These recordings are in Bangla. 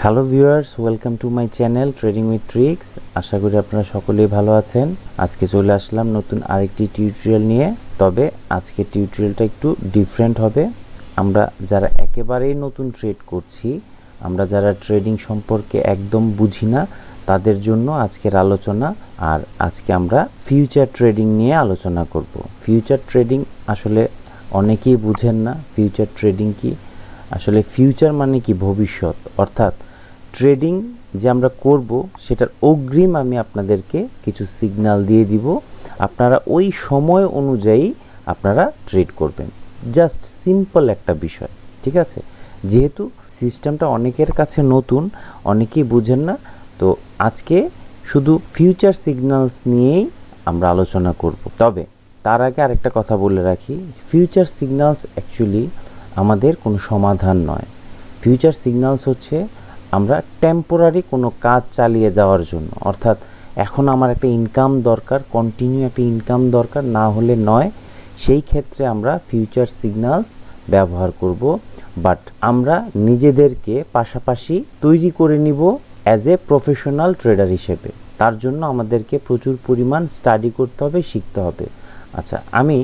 Hello viewers, welcome to my channel trading with tricks. আশা করি আপনারা সকলেই ভালো আছেন। আজকে চলে আসলাম নতুন আরেকটি টিউটোরিয়াল নিয়ে। তবে আজকে টিউটোরিয়ালটা একটু ডিফারেন্ট হবে। আমরা যারা একেবারেই নতুন ট্রেড করছি, আমরা যারা ট্রেডিং সম্পর্কে একদম বুঝি না, তাদের জন্য আজকের আলোচনা। আর আজকে আমরা ফিউচার ট্রেডিং নিয়ে আলোচনা করব। ফিউচার ট্রেডিং আসলে অনেকেই বুঝেন না। ফিউচার ট্রেডিং কি? আসলে ফিউচার মানে কি? ভবিষ্যৎ। অর্থাৎ ট্রেডিং যে আমরা করব সেটার অগ্রিম আমি আপনাদেরকে কিছু সিগন্যাল দিয়ে দিব, আপনারা ওই সময় অনুযায়ী আপনারা ট্রেড করবেন। জাস্ট সিম্পল একটা বিষয়, ঠিক আছে? যেহেতু সিস্টেমটা অনেকের কাছে নতুন, অনেকেই বুঝেন না, তো আজকে শুধু ফিউচার সিগন্যালস নিয়েই আমরা আলোচনা করব। তবে তার আগে আরেকটা কথা বলে রাখি, ফিউচার সিগন্যালস অ্যাকচুয়ালি আমাদের কোনো সমাধান নয়। ফিউচার সিগন্যালস হচ্ছে আমরা টেম্পোরারি কোনো কাজ চালিয়ে যাওয়ার জন্য, অর্থাৎ এখন আমার একটা ইনকাম দরকার, কন্টিনিউ একটা ইনকাম দরকার, না হলে নয়, সেই ক্ষেত্রে আমরা ফিউচার সিগন্যালস ব্যবহার করব। বাট আমরা নিজেদেরকে পাশাপাশি তৈরি করে নিব অ্যাজ এ প্রফেশনাল ট্রেডার হিসেবে। তার জন্য আমাদেরকে প্রচুর পরিমাণ স্টাডি করতে হবে, শিখতে হবে। আচ্ছা, আমি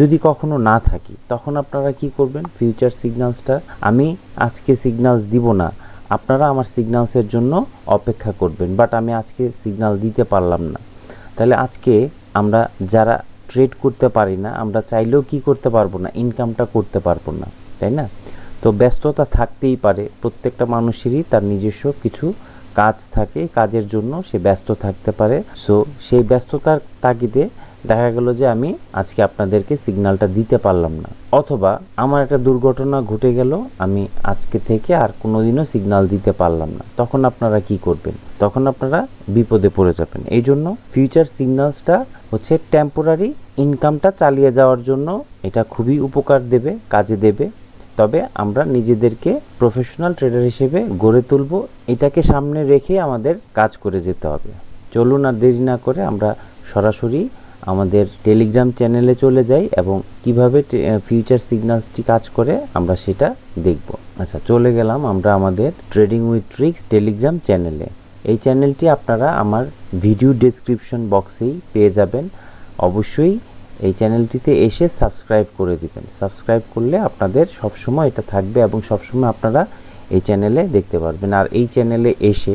যদি কখনো না থাকি তখন আপনারা কি করবেন? ফিউচার সিগন্যালসটা আমি আজকে সিগন্যালস দিব না, আপনারা আমার সিগন্যালসের জন্য অপেক্ষা করবেন। বাট আমি আজকে সিগন্যাল দিতে পারলাম না, তাহলে আজকে আমরা যারা ট্রেড করতে পারি না, আমরা চাইলেও কি করতে পারবো না? ইনকামটা করতে পারবো না, তাই না? তো ব্যস্ততা থাকতেই পারে, প্রত্যেকটা মানুষেরই তার নিজস্ব কিছু কাজ থাকে, কাজের জন্য সে ব্যস্ত থাকতে পারে। সো সেই ব্যস্ততার তাগিদে দেখা গেল যে আমি আজকে আপনাদেরকে সিগন্যালটা দিতে পারলাম না, অথবা আমার একটা দুর্ঘটনা ঘটে গেল, আমি আজকে থেকে আর কোনোদিনও সিগন্যাল দিতে পারলাম না। তখন আপনারা কি করবেন? তখন আপনারা বিপদে পড়ে যাবেন। এই জন্য ফিউচার সিগন্যালসটা হচ্ছে টেম্পোরারি ইনকামটা চালিয়ে যাওয়ার জন্য, এটা খুবই উপকার দেবে, কাজে দেবে। তবে আমরা নিজেদেরকে প্রফেশনাল ট্রেডার হিসেবে গড়ে তুলব, এটাকে সামনে রেখে আমাদের কাজ করে যেতে হবে। চলুন আর দেরি না করে আমরা সরাসরি আমাদের টেলিগ্রাম চ্যানেলে চলে যাই এবং কিভাবে ফিউচার সিগন্যালসটি কাজ করে আমরা সেটা দেখব। আচ্ছা, চলে গেলাম আমরা আমাদের ট্রেডিং উইথ ট্রিক্স টেলিগ্রাম চ্যানেলে। এই চ্যানেলটি আপনারা আমার ভিডিও ডেসক্রিপশন বক্সেই পেয়ে যাবেন। অবশ্যই এই চ্যানেলটিতে এসে সাবস্ক্রাইব করে দিবেন। সাবস্ক্রাইব করলে আপনাদের সবসময় এটা থাকবে এবং সবসময় আপনারা এই চ্যানেলে দেখতে পারবেন। আর এই চ্যানেলে এসে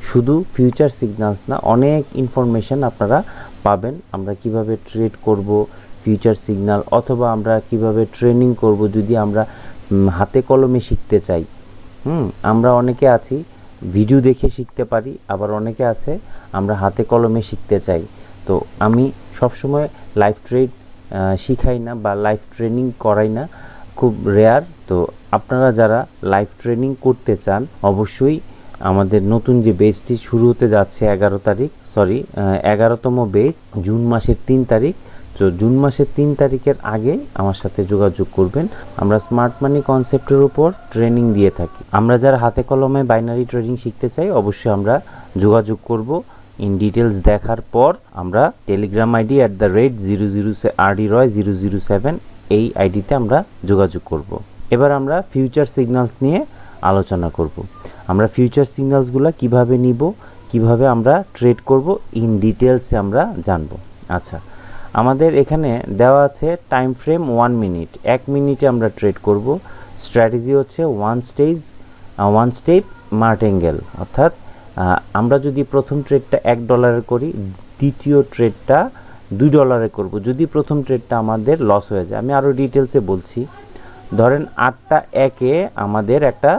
শুধু ফিউচার সিগন্যালস না, অনেক ইনফরমেশন আপনারা পাবেন। আমরা কিভাবে ট্রেড করব, ফিউচার সিগন্যাল, অথবা আমরা কিভাবে ট্রেনিং করব যদি আমরা হাতে কলমে শিখতে চাই। আমরা অনেকে আছি ভিডিও দেখে শিখতে পারি, আবার অনেকে আছে আমরা হাতে কলমে শিখতে চাই। তো আমি সবসময় লাইভ ট্রেড শিখাই না বা লাইভ ট্রেনিং করাই না, খুব রেয়ার। তো আপনারা যারা লাইভ ট্রেনিং করতে চান, অবশ্যই আমাদের নতুন যে বেচটি শুরু হতে যাচ্ছে 11তম বেচ, জুন মাসের 3 তারিখ। তো জুন মাসের 3 তারিখের আগে আমার সাথে যোগাযোগ করবেন। আমরা স্মার্ট মানি কনসেপ্টের উপর ট্রেনিং দিয়ে থাকি। আমরা যারা হাতে কলমে বাইনারি ট্রেডিং শিখতে চাই, অবশ্যই আমরা যোগাযোগ করব। ইন ডিটেলস দেখার পর আমরা টেলিগ্রাম আইডি @RDRoy007 এই আইডিতে আমরা যোগাযোগ করব। এবার আমরা ফিউচার সিগন্যালস নিয়ে আলোচনা করব। আমরা ফিউচার সিগন্যালসগুলো কিভাবে নিব, কিভাবে আমরা ট্রেড করব, ইন ডিটেলসে আমরা জানব। আচ্ছা, আমাদের এখানে দেওয়া আছে টাইম ফ্রেম 1 মিনিট। 1 মিনিটে আমরা ট্রেড করব। স্ট্র্যাটেজি হচ্ছে ওয়ান স্টেপ মার্টিঙ্গেল, অর্থাৎ আমরা যদি প্রথম ট্রেডটা $1 করি, দ্বিতীয় ট্রেডটা $2 করব যদি প্রথম ট্রেডটা আমাদের লস হয়ে যায়। আমি আরও ডিটেলসে বলছি। ধরেন 8টা 1-এ আমাদের একটা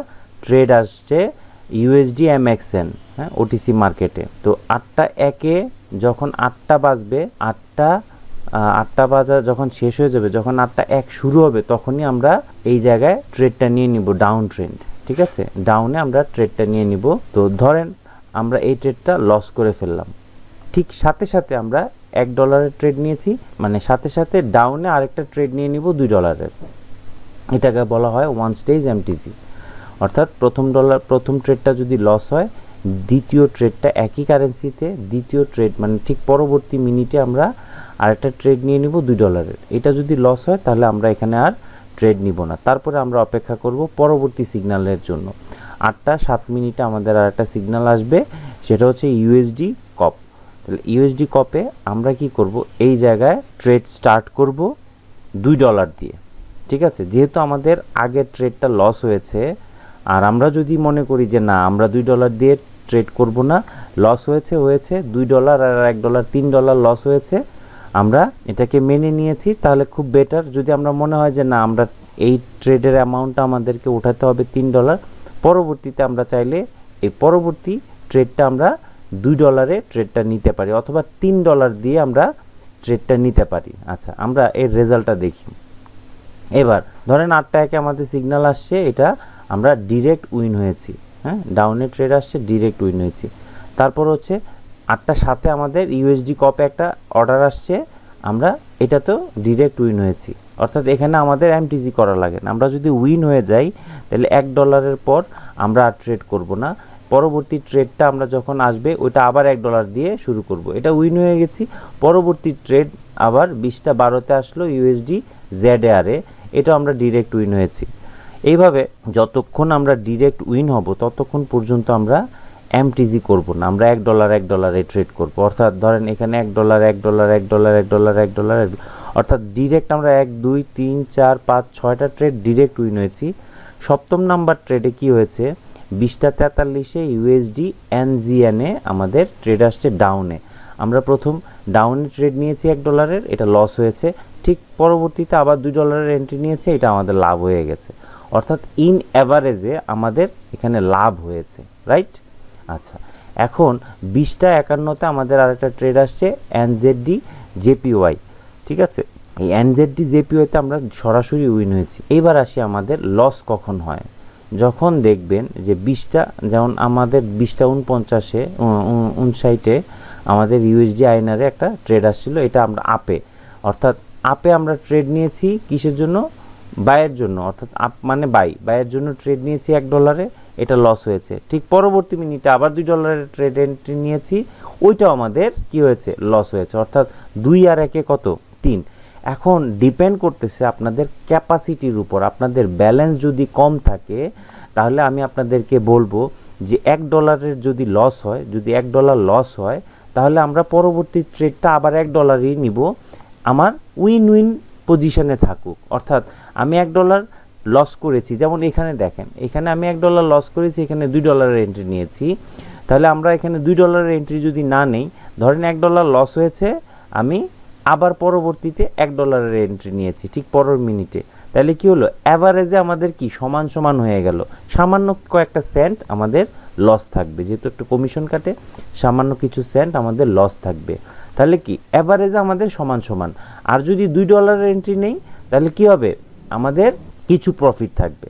ট্রেড আসছে USD MXN, হ্যাঁ, OTC মার্কেটে। তো 8টা 1-এ যখন 8টা বাজবে, 8টা বাজা যখন শেষ হয়ে যাবে, যখন 8টা 1 শুরু হবে, তখনই আমরা এই জায়গায় ট্রেডটা নিয়ে নিব, ডাউন ট্রেন্ড, ঠিক আছে? ডাউনে আমরা ট্রেডটা নিয়ে নিব। তো ধরেন আমরা এই ট্রেডটা লস করে ফেললাম, ঠিক সাথে সাথে আমরা $1 ট্রেড নিয়েছি, মানে সাথে সাথে ডাউনে আরেকটা ট্রেড নিয়ে নিব $2। এটাকে বলা হয় ওয়ান স্টেজ MTC। অর্থাৎ প্রথম ট্রেডটা যদি লস হয়, দ্বিতীয় ট্রেডটা একই কারেন্সিতে, দ্বিতীয় ট্রেড মানে ঠিক পরবর্তী মিনিটে আমরা আরেকটা ট্রেড নিয়ে নিব $2। এটা যদি লস হয় তাহলে আমরা এখানে আর ট্রেড নিব না, তারপরে আমরা অপেক্ষা করব পরবর্তী সিগন্যালের জন্য। 8:07 আমাদের আর একটা সিগন্যাল আসবে, সেটা হচ্ছে ইউএসডি কপ। তাহলে ইউএসডি কপে আমরা কি করব, এই জায়গায় ট্রেড স্টার্ট করব $2 দিয়ে। ঠিক আছে, যেহেতু আমাদের আগের ট্রেডটা লস হয়েছে, আর আমরা যদি মনে করি যে না আমরা $2 দিয়ে ট্রেড করব না, লস হয়েছে $2 আর $1 $3 লস হয়েছে, আমরা এটাকে মেনে নিয়েছি, তাহলে খুব বেটার। যদি আমরা মনে হয় যে না আমরা এই ট্রেডের অ্যামাউন্টটা আমাদেরকে উঠাতে হবে $3, পরবর্তীতে আমরা চাইলে এই পরবর্তী ট্রেডটা আমরা $2 ট্রেডটা নিতে পারি, অথবা $3 দিয়ে আমরা ট্রেডটা নিতে পারি। আচ্ছা, আমরা এর রেজাল্টটা দেখি। এবার ধরেন 8:01 আমাদের সিগন্যাল আসছে, এটা আমরা ডিরেক্ট উইন হয়েছি। হ্যাঁ, ডাউনে ট্রেড আসছে, ডিরেক্ট উইন হয়েছি। তারপর হচ্ছে 8:07 আমাদের ইউএসডি কপে একটা অর্ডার আসছে, আমরা এটা তো ডিরেক্ট উইন হয়েছি, অর্থাৎ এখানে আমাদের এমটিজি করা লাগে না। আমরা যদি উইন হয়ে যাই তাহলে $1 পর আমরা আর ট্রেড করব না, পরবর্তী ট্রেডটা আমরা যখন আসবে ওইটা আবার $1 দিয়ে শুরু করব। এটা উইন হয়ে গেছি, পরবর্তী ট্রেড আবার 20:12 আসলো ইউএসডি ZAR-এ, এটা আমরা ডিরেক্ট উইন হয়েছি। এইভাবে যতক্ষণ আমরা ডিরেক্ট উইন হব ততক্ষণ পর্যন্ত আমরা এমটিজি করব না, আমরা $1 ট্রেড করব। অর্থাৎ ধরেন এখানে $1 $1 $1 $1 $1, অর্থাৎ ডিরেক্ট আমরা 1 2 3 4 5 6টা ট্রেড ডিরেক্ট উইন হয়েছি। সপ্তম নাম্বার ট্রেডে কি হয়েছে, 20:43 ইউএসডি NGN-এ আমাদের ট্রেড আসছে ডাউনে। আমরা প্রথম ডাউনে ট্রেড নিয়েছি $1, এটা লস হয়েছে, ঠিক পরবর্তীতে আবার $2 এন্ট্রি নিয়েছে, এটা আমাদের লাভ হয়ে গেছে। অর্থাৎ ইন অ্যাভারেজে আমাদের এখানে লাভ হয়েছে, রাইট? আচ্ছা, এখন 20:51 আমাদের আরেকটা ট্রেড আসছে NZD JPY। ঠিক আছে, এই NZD JPY-তে আমরা সরাসরি উইন হয়েছি। এইবার আসি আমাদের লস কখন হয়, যখন দেখবেন যে 20টা, যেমন আমাদের 20:49 59 আমাদের ইউএসডি INR-এ একটা ট্রেড আসছিল, এটা আমরা আপে, অর্থাৎ আপে আমরা ট্রেড নিয়েছি কিসের জন্য, বাইয়ের জন্য, অর্থাৎ আপ মানে বাইয়ের জন্য ট্রেড নিয়েছি $1, এটা লস হয়েছে। ঠিক পরবর্তী মিনিটে আবার $2 ট্রেড এন্ট্রি নিয়েছি, ওইটাও আমাদের কি হয়েছে, লস হয়েছে। অর্থাৎ 2 আর 1 কত, 3। এখন ডিপেন্ড করতেছে আপনাদের ক্যাপাসিটির উপর। আপনাদের ব্যালেন্স যদি কম থাকে তাহলে আমি আপনাদেরকে বলবো যে $1 যদি লস হয়, যদি $1 লস হয়, তাহলে আমরা পরবর্তী ট্রেডটা আবার $1-ই নিব, আমার উইন উইন পজিশনে থাকুক। অর্থাৎ আমি $1 লস করেছি, যেমন এখানে দেখেন, এখানে আমি $1 লস করেছি, এখানে $2 এন্ট্রি নিয়েছি, তাহলে আমরা এখানে $2 এন্ট্রি যদি না নেই, ধরেন $1 লস হয়েছে, আমি আবার পরবর্তীতে $1 এন্ট্রি নিয়েছি ঠিক পরের মিনিটে, তাহলে কি হলো, অ্যাভারেজে আমাদের কি সমান সমান হয়ে গেল। সামান্য কয়েকটা সেন্ট আমাদের লস থাকবে, যেহেতু একটু কমিশন কাটে, সামান্য কিছু সেন্ট আমাদের লস থাকবে। তাহলে কি অ্যাভারেজে আমাদের সমান সমান। আর যদি $2 এন্ট্রি নেই তাহলে কি হবে, আমাদের কিছু প্রফিট থাকবে।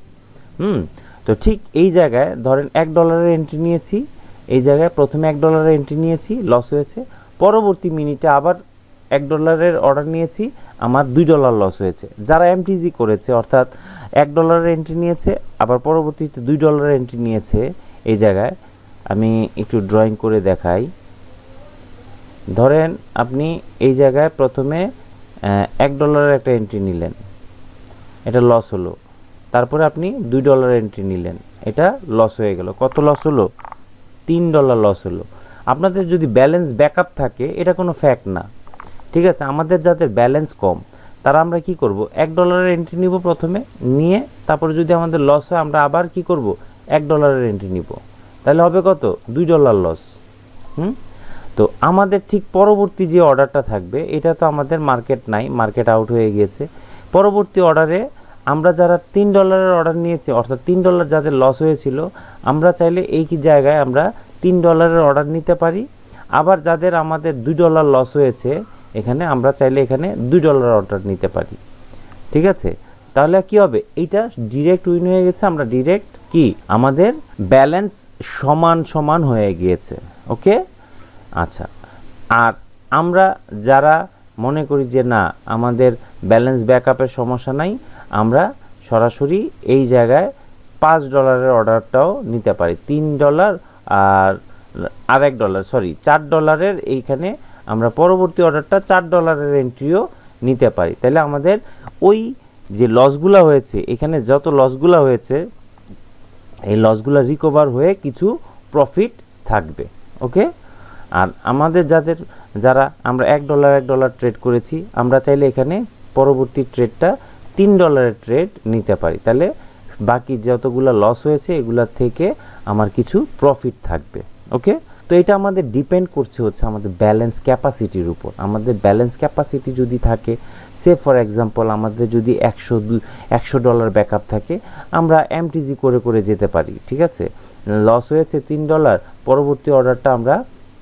তো ঠিক এই জায়গায় ধরেন $1 এন্ট্রি নিয়েছি, এই জায়গায় প্রথমে $1 এন্ট্রি নিয়েছি, লস হয়েছে, পরবর্তী মিনিটে আবার $1 অর্ডার নিয়েছি, আমার $2 লস হয়েছে। যারা এমটিজি করেছে, অর্থাৎ $1 এন্ট্রি নিয়েছে, আবার পরবর্তীতে $2 এন্ট্রি নিয়েছে, এই জায়গায় আমি একটু ড্রয়িং করে দেখাই। ধরেন আপনি এই জায়গায় প্রথমে $1 একটা এন্ট্রি নিলেন, এটা লস হলো, তারপরে আপনি $2 এন্ট্রি নিলেন, এটা লস হয়ে গেল। কত লস হলো, $3 লস হলো। আপনাদের যদি ব্যালেন্স ব্যাকআপ থাকে, এটা কোনো ফ্যাক্ট না, ঠিক আছে। আমাদের যাদের ব্যালেন্স কম, তারা আমরা কি করব, $1 এন্ট্রি নিব প্রথমে, নিয়ে তারপরে যদি আমাদের লস হয় আমরা আবার কি করব, $1 এন্ট্রি নিব, তাহলে হবে কত, $2 লস। তো আমাদের ঠিক পরবর্তী যে অর্ডারটা থাকবে, এটা তো আমাদের মার্কেট নাই, মার্কেট আউট হয়ে গিয়েছে। পরবর্তী অর্ডারে আমরা যারা $3 অর্ডার নিয়েছি, অর্থাৎ $3 যাদের লস হয়েছিল, আমরা চাইলে এই কি জায়গায় আমরা $3 অর্ডার নিতে পারি। আবার যাদের আমাদের $2 লস হয়েছে, এখানে আমরা চাইলে এখানে $2 অর্ডার নিতে পারি, ঠিক আছে। তাহলে কি হবে, এইটা ডিরেক্ট উইন হয়ে গেছে, আমরা ডিরেক্ট কি আমাদের ব্যালেন্স সমান সমান হয়ে গিয়েছে, ওকে। আচ্ছা, আর আমরা যারা মনে করি যে না আমাদের ব্যালেন্স ব্যাকআপের সমস্যা নাই, আমরা সরাসরি এই জায়গায় $5 অর্ডারটাও নিতে পারি, $3 আর $1 সরি $4 এইখানে আমরা পরবর্তী অর্ডারটা $4 এন্ট্রিও নিতে পারি। তাহলে আমাদের ওই যে লসগুলো হয়েছে, এখানে যত লসগুলো হয়েছে এই লসগুলো রিকভার হয়ে কিছু প্রফিট থাকবে। ওকে, আর আমাদের যারা আমরা $1 ট্রেড করেছি, আমরা চাইলে এখানে পরবর্তী ট্রেডটা $3 ট্রেড নিতে পারি, তাহলে বাকি যতগুলো লস হয়েছে এগুলোর থেকে আমার কিছু প্রফিট থাকবে। ওকে, তো এটা আমাদের ডিপেন্ড করছে হচ্ছে আমাদের ব্যালেন্স ক্যাপাসিটির উপর। আমাদের ব্যালেন্স ক্যাপাসিটি যদি থাকে, সে ফর এক্সাম্পল আমাদের যদি $100 ব্যাকআপ থাকে, আমরা এমটিজি করে করে যেতে পারি। ঠিক আছে, লস হয়েছে $3, পরবর্তী অর্ডারটা আমরা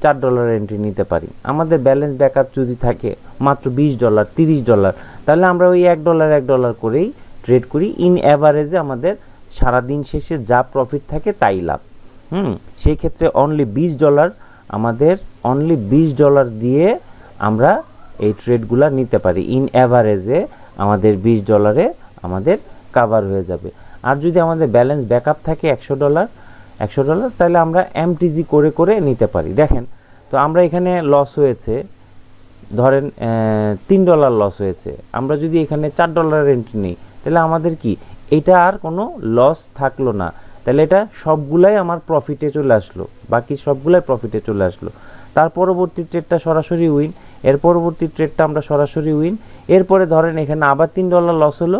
$4 এন্ট্রি নিতে পারি। আমাদের ব্যালেন্স ব্যাকআপ যদি থাকে মাত্র $20 $30, তাহলে আমরা ওই $1 করেই ট্রেড করি। ইন অ্যাভারেজে আমাদের সারাদিন শেষে যা প্রফিট থাকে তাই লাভ। সেই ক্ষেত্রে অনলি $20 দিয়ে আমরা এই ট্রেডগুলো নিতে পারি। ইন অ্যাভারেজে আমাদের $20 আমাদের কাভার হয়ে যাবে। আর যদি আমাদের ব্যালেন্স ব্যাকআপ থাকে $100, তাহলে আমরা এমটিজি করে করে নিতে পারি। দেখেন, তো আমরা এখানে লস হয়েছে, ধরেন $3 লস হয়েছে, আমরা যদি এখানে $4 এন্ট্রি নিই, তাহলে আমাদের কি এটা আর কোনো লস থাকলো না, তাহলে এটা সবগুলাই আমার প্রফিটে চলে আসলো, বাকি সবগুলাই প্রফিটে চলে আসলো। তার পরবর্তী ট্রেডটা সরাসরি উইন, এর পরবর্তী ট্রেডটা আমরা সরাসরি উইন। এরপরে ধরেন এখানে আবার $3 লস হলো,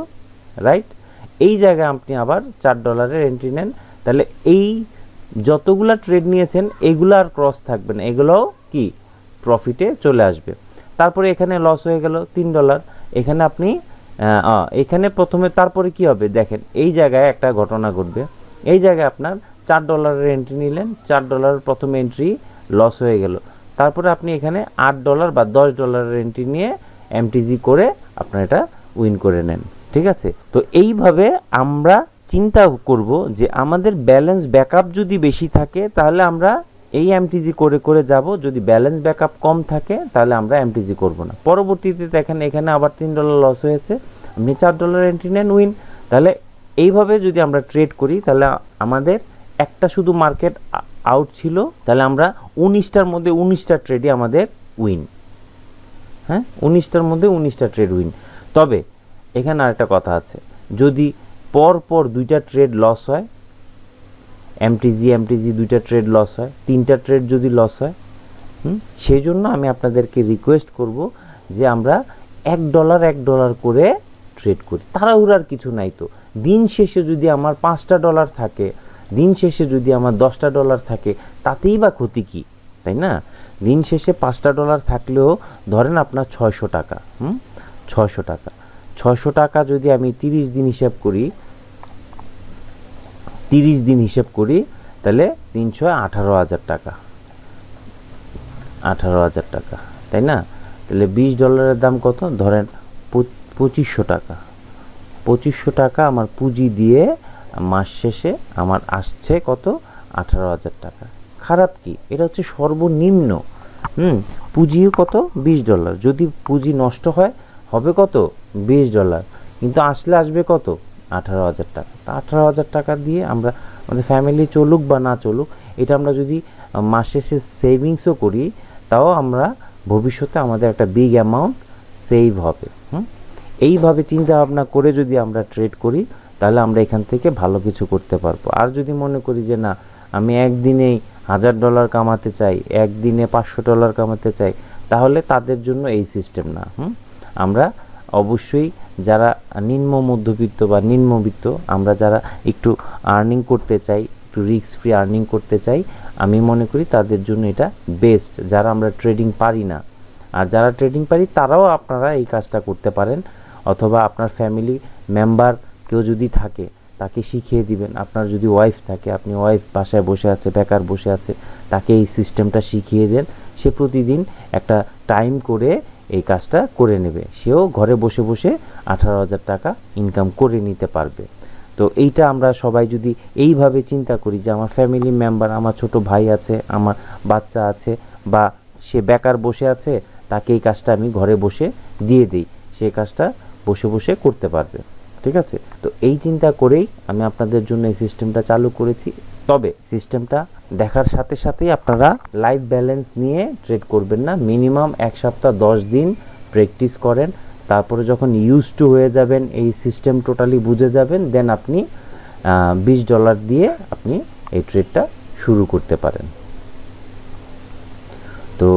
রাইট? এই জায়গায় আপনি আবার $4 এন্ট্রি নেন, তাহলে এই যতগুলা ট্রেড নিয়েছেন এগুলো আর ক্রস থাকবে না, এগুলোও কি প্রফিটে চলে আসবে। তারপরে এখানে লস হয়ে গেল $3, এখানে আপনি এখানে প্রথমে তারপরে কি হবে দেখেন, এই জায়গায় একটা ঘটনা ঘটবে। এই জায়গায় আপনার $4 এন্ট্রি নিলেন, $4 প্রথম এন্ট্রি লস হয়ে গেল, তারপরে আপনি এখানে $8 বা $10 এন্ট্রি নিয়ে এমটিজি করে আপনার এটা উইন করে নেন। ঠিক আছে, তো এইভাবে আমরা চিন্তা করব যে আমাদের ব্যালেন্স ব্যাকআপ যদি বেশি থাকে তাহলে আমরা এই এমটিজি করে করে যাব, যদি ব্যালেন্স ব্যাকআপ কম থাকে তাহলে আমরা এমটিজি করব না। পরবর্তীতে দেখেন এখানে আবার $3 লস হয়েছে, আপনি $4 এন্ট্রি নেন, উইন। তাহলে এইভাবে যদি আমরা ট্রেড করি তাহলে আমাদের একটা শুধু মার্কেট আউট ছিল, তাহলে আমরা 19টার মধ্যে 19টা ট্রেডই আমাদের উইন। হ্যাঁ, 19টার মধ্যে 19টা ট্রেড উইন। তবে এখানে আরেকটা কথা আছে, যদি পর 2টা ট্রেড লস হয়, এমটিজি 2টা ট্রেড লস হয়, 3টা ট্রেড যদি লস হয়, সেই জন্য আমি আপনাদেরকে রিকোয়েস্ট করব যে আমরা $1 করে ট্রেড করি। তাড়াহুড়ার কিছু নাই। তো দিন শেষে যদি আমার $5 থাকে, দিন শেষে যদি আমার $10 থাকে, তাতেই বা ক্ষতি কি, তাই না? দিন শেষে $5 থাকলেও ধরেন আপনার $600, $600 যদি আমি 30 দিন হিসাব করি, 30 দিন হিসাব করি, তাহলে 300 18,000 টাকা, 18,000 টাকা, তাই না? তাহলে $20 দাম কত? ধরেন $2500, $2500 আমার পুঁজি দিয়ে মাস শেষে আমার আসছে কত? 18,000 টাকা। খারাপ কি? এটা হচ্ছে সর্বনিম্ন। পুঁজিও কত? $20। যদি পুঁজি নষ্ট হয় হবে কত? $20, কিন্তু আসবে কত? 18,000 টাকা। 18,000 টাকা দিয়ে আমরা আমাদের ফ্যামিলি চলুক বা না চলুক, এটা আমরা যদি মাস শেষে সেভিংসও করি, তাও আমরা ভবিষ্যতে আমাদের একটা বিগ অ্যামাউন্ট সেভ হবে। এইভাবে চিন্তা ভাবনা করে যদি আমরা ট্রেড করি তাহলে আমরা এখান থেকে ভালো কিছু করতে পারবো। আর যদি মনে করি যে না, আমি একদিনেই $1,000 কামাতে চাই, একদিনে $500 কামাতে চাই, তাহলে তাদের জন্য এই সিস্টেম না। আমরা অবশ্যই যারা নিম্ন মধ্যবিত্ত বা নিম্নবিত্ত, আমরা যারা একটু আর্নিং করতে চাই, একটু রিস্ক ফ্রি আর্নিং করতে চাই, আমি মনে করি তাদের জন্য এটা বেস্ট। যারা আমরা ট্রেডিং পারি না, আর যারা ট্রেডিং পারি তারাও আপনারা এই কাজটা করতে পারেন, অথবা আপনার ফ্যামিলি মেম্বার কেউ যদি থাকে তাকে শিখিয়ে দিবেন। আপনার যদি ওয়াইফ থাকে, আপনি ওয়াইফ বাসায় বসে আছে, বেকার বসে আছে, তাকে এই সিস্টেমটা শিখিয়ে দেন। সে প্রতিদিন একটা টাইম করে এই কাজটা করে নেবে, সেও ঘরে বসে বসে 18,000 টাকা ইনকাম করে নিতে পারবে। তো এইটা আমরা সবাই যদি এইভাবে চিন্তা করি যে আমার ফ্যামিলি মেম্বার, আমার ছোট ভাই আছে, আমার বাচ্চা আছে, বা সে বেকার বসে আছে, তাকে এই কাজটা আমি ঘরে বসে দিয়ে দিই, সেই কাজটা বসে বসে করতে পারবে। ঠিক আছে, তো এই চিন্তা করেই আমি আপনাদের জন্য এই সিস্টেমটা চালু করেছি। তবে সিস্টেমটা দেখার সাথে সাথেই আপনারা লাইভ ব্যালেন্স নিয়ে ট্রেড করবেন না। মিনিমাম 1 সপ্তাহ 10 দিন প্র্যাকটিস করেন, তারপরে যখন ইউজ টু হয়ে যাবেন, এই সিস্টেম টোটালি বুঝে যাবেন, দেন আপনি $20 দিয়ে আপনি এই ট্রেডটা শুরু করতে পারেন। তো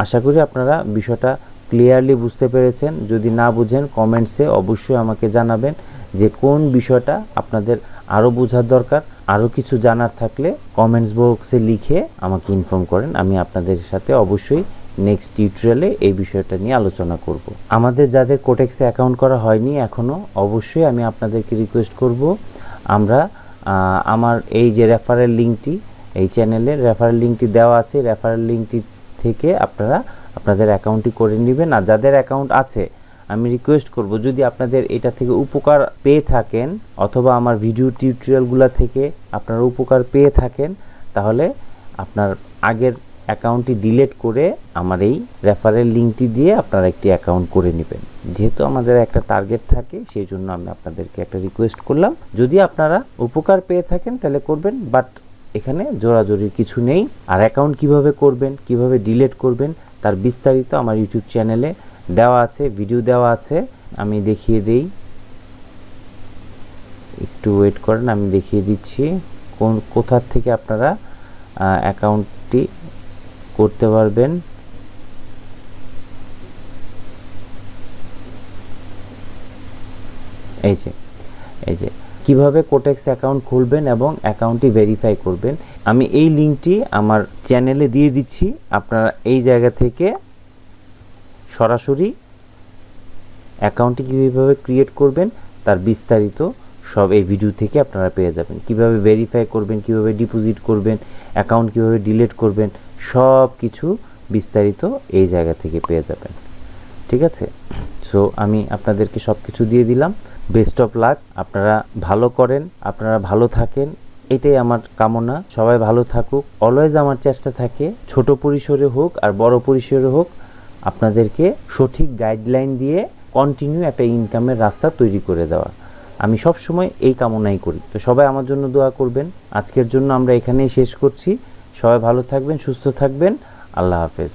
আশা করি আপনারা বিষয়টা ক্লিয়ারলি বুঝতে পেরেছেন। যদি না বুঝেন কমেন্টসে অবশ্যই আমাকে জানাবেন যে কোন বিষয়টা আপনাদের আরও বোঝার দরকার। আরও কিছু জানার থাকলে কমেন্টস বক্সে লিখে আমাকে ইনফর্ম করেন, আমি আপনাদের সাথে অবশ্যই নেক্সট টিউটোরিয়ালে এই বিষয়টা নিয়ে আলোচনা করব। আমাদের যাদের কোটেক্সে অ্যাকাউন্ট করা হয়নি এখনও, অবশ্যই আমি আপনাদেরকে রিকোয়েস্ট করব, আমরা আমার এই যে রেফারেল লিঙ্কটি, এই চ্যানেলের রেফারেল লিঙ্কটি দেওয়া আছে, রেফারেল লিঙ্কটি থেকে আপনারা আপনাদের অ্যাকাউন্টটি করে নেবেন। আর যাদের অ্যাকাউন্ট আছে আমি রিকোয়েস্ট করব, যদি আপনাদের এটা থেকে উপকার পেয়ে থাকেন অথবা আমার ভিডিও টিউটোরিয়ালগুলো থেকে আপনারা উপকার পেয়ে থাকেন, তাহলে আপনার আগের অ্যাকাউন্টটি ডিলিট করে আমার এই রেফারেল লিঙ্কটি দিয়ে আপনারা একটি অ্যাকাউন্ট করে নেবেন। যেহেতু আমাদের একটা টার্গেট থাকে সেই জন্য আমি আপনাদেরকে একটা রিকোয়েস্ট করলাম। যদি আপনারা উপকার পেয়ে থাকেন তাহলে করবেন, বাট এখানে জোরাজোরির কিছু নেই। আর অ্যাকাউন্ট কিভাবে করবেন, কিভাবে ডিলিট করবেন তার বিস্তারিত আমার ইউটিউব চ্যানেলে দেওয়া আছে, ভিডিও দেওয়া আছে। আমি দেখিয়ে দেই, একটু ওয়েট করেন, আমি দেখিয়ে দিচ্ছি কোথা থেকে আপনারা অ্যাকাউন্টটি করতে পারবেন। এই যে কিভাবে কোটেক্স অ্যাকাউন্ট খুলবেন এবং অ্যাকাউন্টটি ভেরিফাই করবেন, আমি এই লিঙ্কটি আমার চ্যানেলে দিয়ে দিচ্ছি। আপনারা এই জায়গা থেকে সরাসরি অ্যাকাউন্টটি কীভাবে ক্রিয়েট করবেন তার বিস্তারিত সব এই ভিডিও থেকে আপনারা পেয়ে যাবেন। কিভাবে ভেরিফাই করবেন, কিভাবে ডিপোজিট করবেন, অ্যাকাউন্ট কিভাবে ডিলিট করবেন, সব কিছু বিস্তারিত এই জায়গা থেকে পেয়ে যাবেন। ঠিক আছে, সো আমি আপনাদেরকে সব কিছু দিয়ে দিলাম। বেস্ট অফ লাক, আপনারা ভালো করেন, আপনারা ভালো থাকেন, এটাই আমার কামনা। সবাই ভালো থাকুক। অলওয়েজ আমার চেষ্টা থাকে ছোট পরিসরে হোক আর বড় পরিসরে হোক আপনাদেরকে সঠিক গাইডলাইন দিয়ে কন্টিনিউ একটা ইনকামের রাস্তা তৈরি করে দেওয়া। আমি সব সময় এই কামনাই করি। তো সবাই আমার জন্য দোয়া করবেন। আজকের জন্য আমরা এখানেই শেষ করছি। সবাই ভালো থাকবেন, সুস্থ থাকবেন। আল্লাহ হাফেজ।